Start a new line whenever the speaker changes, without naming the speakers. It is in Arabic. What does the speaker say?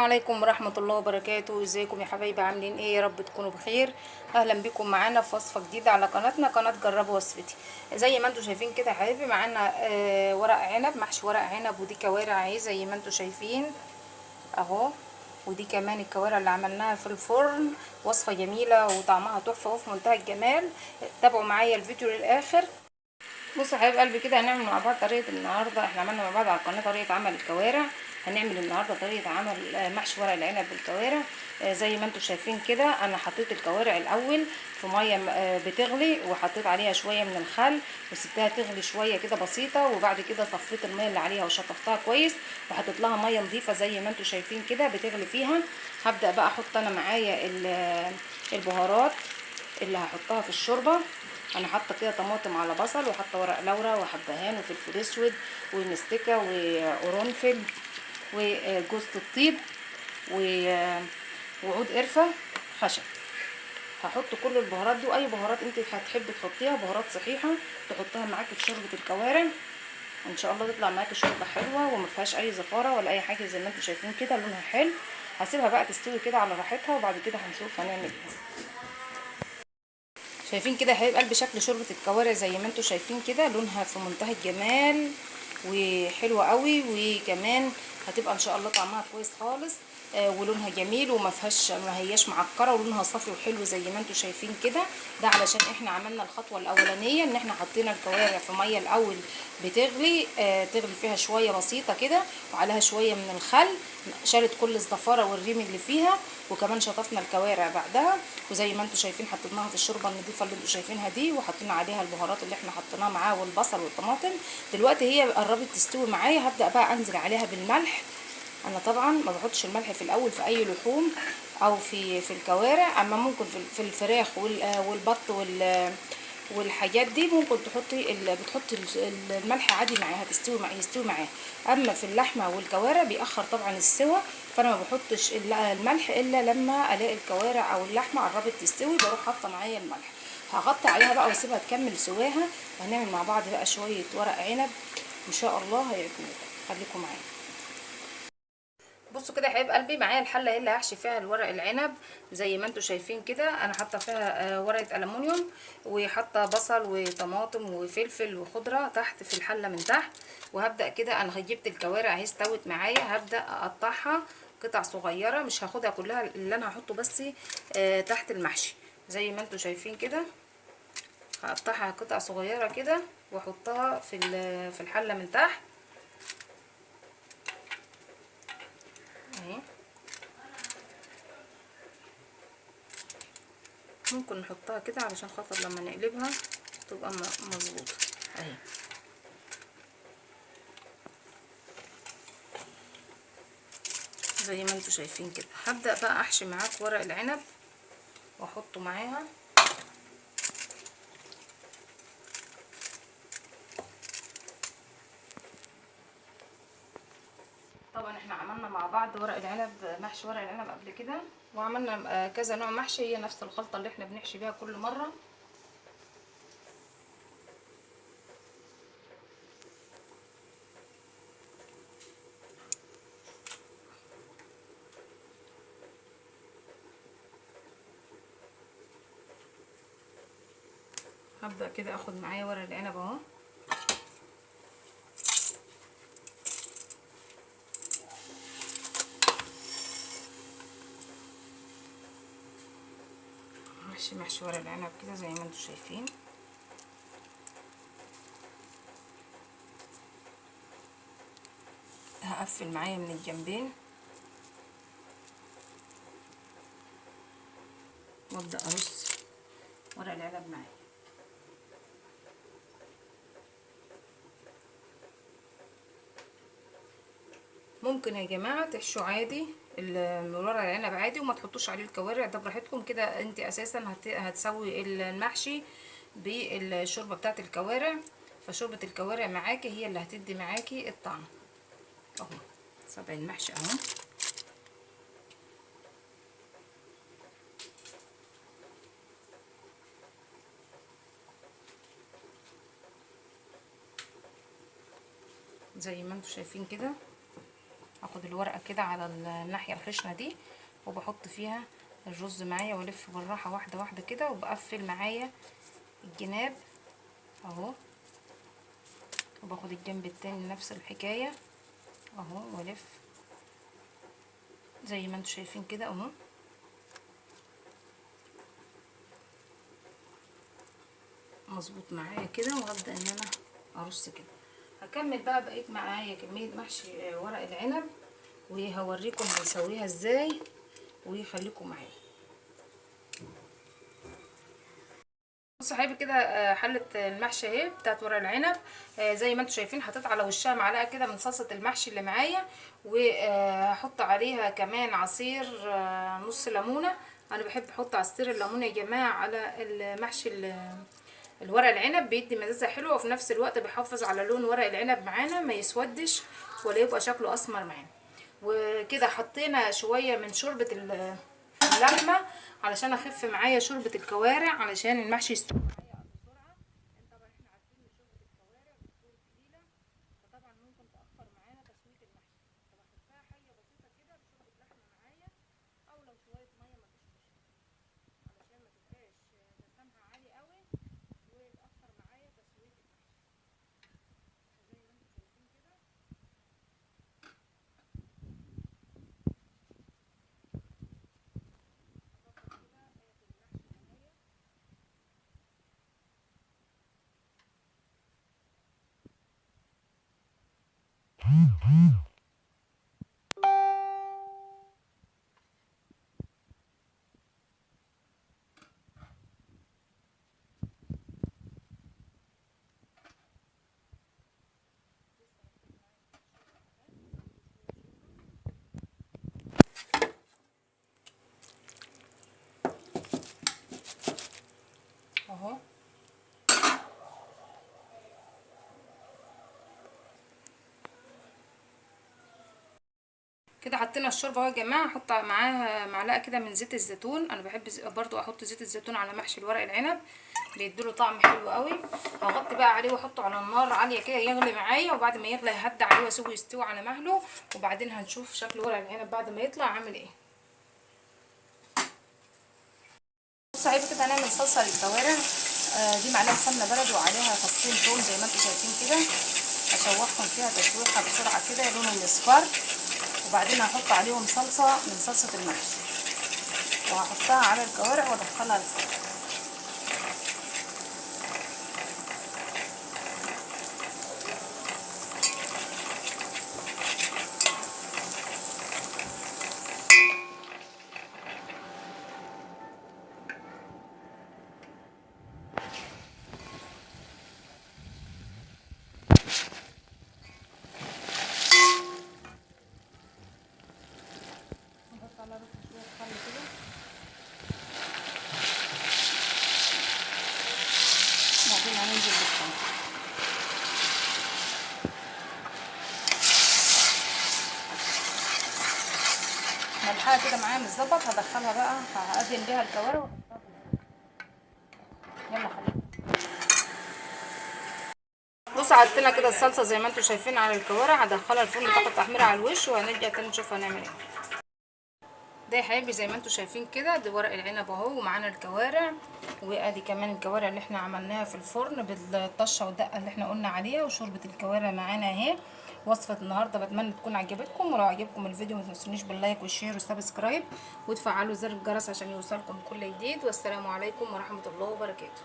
عليكم ورحمة الله وبركاته. ازيكم يا حبايبي؟ عاملين ايه؟ يا رب تكونوا بخير. اهلا بكم معانا في وصفة جديدة على قناتنا، قناة جربوا وصفتي. زي ما انتم شايفين كده يا حبايبي، معانا ورق عنب، محشي ورق عنب، ودي كوارع اهي زي ما انتم شايفين اهو. ودي كمان الكوارع اللي عملناها في الفرن، وصفة جميلة وطعمها تحفة وفي منتهى الجمال. تابعوا معايا الفيديو للاخر. بصوا يا حبايب قلبي كده، هنعمل مع بعض طريقه النهارده. احنا عملنا مع بعض على القناه طريقه عمل الكوارع، هنعمل النهارده طريقه عمل محشي ورق العنب بالكوارع. زي ما انتم شايفين كده، انا حطيت الكوارع الاول في ميه بتغلي، وحطيت عليها شويه من الخل وسبتها تغلي شويه كده بسيطه، وبعد كده صفيت الميه اللي عليها وشطفتها كويس، وحطيت لها ميه نظيفه زي ما انتم شايفين كده بتغلي فيها. هبدا بقى احط انا معايا البهارات اللي هحطها في الشوربه. انا حاطه كده طماطم على بصل، وحاطه ورق لورا وحبهان وفلفل اسود ومستكه وقرنفل وجوز الطيب وعود قرفه خشب. هحط كل البهارات دي، واي بهارات انت هتحبي تحطيها، بهارات صحيحه تحطها معاكي في شوربه الكوارع. ان شاء الله تطلع معاكي شوربه حلوه وما فيهاش اي زفاره ولا اي حاجه، زي ما انتم شايفين كده لونها حلو. هسيبها بقى تستوي كده على راحتها، وبعد كده هنشوف هنعمل ايه. شايفين كده يا حبايب قلبي شكل شوربه الكوارع؟ زي ما انتم شايفين كده لونها في منتهى الجمال وحلوه قوي، وكمان هتبقى ان شاء الله طعمها كويس خالص. ولونها جميل وما فيهاش، ما هياش معكره، ولونها صافي وحلو زي ما انتم شايفين كده. ده علشان احنا عملنا الخطوه الاولانيه ان احنا حطينا الكوارع في ميه الاول بتغلي، تغلي فيها شويه بسيطه كده، وعليها شويه من الخل، شالت كل الزفاره والريم اللي فيها، وكمان شطفنا الكوارع بعدها. وزي ما انتم شايفين حطيناها في الشوربه النظيفه اللي انتم شايفينها دي، وحطينا عليها البهارات اللي احنا حطيناها معاها والبصل والطماطم. دلوقتي هي قربت تستوي معايا، هبدا بقى انزل عليها بالملح. انا طبعا ما بحطش الملح في الاول في اي لحوم او في الكوارع، اما ممكن في الفراخ والبط والحاجات دي ممكن تحطي بتحطي الملح عادي معاها، يستوي معاها. اما في اللحمه والكوارع بيأخر طبعا السوى، فانا ما بحطش الملح الا لما الاقي الكوارع او اللحمه قربت تستوي، بروح حاطه معايا الملح. هغطي عليها بقى واسيبها تكمل سواها، وهنعمل مع بعض بقى شويه ورق عنب ان شاء الله هيعجبوكم. خليكم معايا. بصوا كده يا حبايب قلبي، معايا الحله اللي هحشي فيها الورق العنب. زي ما انتم شايفين كده انا حاطه فيها ورقه الومنيوم، وحاطه بصل وطماطم وفلفل وخضره تحت في الحله من تحت. وهبدا كده، انا جبت الكوارع اهي استوت معايا، هبدا اقطعها قطع صغيره، مش هاخدها كلها، اللي انا هحطه بس تحت المحشي. زي ما انتم شايفين كده هقطعها قطع صغيره كده واحطها في الحله من تحت اهي. ممكن نحطها كده علشان خاطر لما نقلبها تبقى مظبوطه اهي. زي ما انتم شايفين كده هبدا بقى احشي معاك ورق العنب واحطه معاها. طبعا احنا عملنا مع بعض ورق العنب، محشي ورق العنب قبل كده، وعملنا كذا نوع محشي، هي نفس الخلطه اللي احنا بنحشي بيها كل مره. هبدا كده اخد معايا ورق العنب اهو، محشي ورق العنب كده زي ما انتم شايفين. هقفل معايا من الجنبين وابدا ارص ورق العنب معايا. ممكن يا جماعه تحشوا عادي ورق العنب عادي وما تحطوش عليه الكوارع، ده براحتكم كده. انت اساسا هتسوي المحشي بالشوربه بتاعه الكوارع، فشوربه الكوارع معاكي هي اللي هتدي معاكي الطعم. اهو صبع المحشي اهو. زي ما انتم شايفين كده هاخد باخد الورقه كده على الناحيه الخشنه دي وبحط فيها الرز معايا والف بالراحه واحده واحده كده، وبقفل معايا الجناب اهو، وباخد الجنب التاني نفس الحكايه اهو والف زي ما انتم شايفين كده اهو. مظبوط معايا كده، وهبدا ان انا ارص كده. هكمل بقى بقيت معايا كميه محشي ورق العنب، وهوريكم هنسويها ازاي، وخليكم معايا. بصوا حبايبي كده حله المحشي اهي بتاعت ورق العنب. زي ما انتم شايفين حطيت على وشها معلقه كده من صلصه المحشي اللي معايا، وهحط عليها كمان عصير نص ليمونه. انا بحب احط عصير الليمون يا جماعه على المحشي الورق العنب، بيدي مزازه حلوه، وفي نفس الوقت بيحافظ على لون ورق العنب معانا ما يسودش ولا يبقى شكله اسمر معانا. وكده حطينا شويه من شوربه اللحمه علشان اخف معايا شوربه الكوارع علشان المحشي يستوي معايا بسرعه. طبعا احنا عارفين ان شوربه الكوارع بتكون تقيله، فطبعا ممكن تاخر معانا تسويه المحشي، فبخفها حاجه بسيطه كده بشوربه لحمه معايا، او لو شويه ميه ما فيش مشكله، علشان ما تبقاش دسمها عالي قوي وتاخر معايا تسويه المحشي. زي ما انتم شايفين كده اهو. كده حطينا الشوربه اهو يا جماعه. احط معاها معلقه كده من زيت الزيتون، انا بحب برضو احط زيت الزيتون على محشي الورق العنب، بيديله طعم حلو قوي. هغطي بقى عليه واحطه على النار عاليه كده يغلي معايا، وبعد ما يغلي ههدي عليه واسيبه يستوي على مهله، وبعدين هنشوف شكل ورق العنب بعد ما يطلع عامل ايه. بصوا حبايبي كده هنعمل صلصه للكوارع. دي معلقه سمنه بلدي وعليها فصين ثوم زي ما انتم شايفين كده، هشوحهم فيها تشويحه بسرعه كده لونهم يصفر، وبعدين هحط عليهم صلصه من صلصه المحشي وهحطها على الكوارع وادخلها الفرن. نحط على رز شويه خل كده، وبعدين هننزل بالصلصه. ملحها كده معايا متظبط، هدخلها بقى هقدم بيها الكوارع واحطها في الفرن. يلا خلينا. بصوا حطينا كده الصلصه زي ما انتم شايفين على الكوارع، هدخلها الفرن تاخد تحميره على الوش، وهنرجع تاني نشوف هنعمل ايه. ده يا حبايبي زي ما انتم شايفين كده، ده ورق العنب اهو، ومعانا الكوارع، وادي كمان الكوارع اللي احنا عملناها في الفرن بالطشه والدقه اللي احنا قلنا عليها، وشوربه الكوارع معانا اهي. وصفه النهارده بتمنى تكون عجبتكم، ولو عجبكم الفيديو ما تنسونيش باللايك والشير والسبسكرايب، وتفعلوا زر الجرس عشان يوصلكم كل جديد. والسلام عليكم ورحمه الله وبركاته.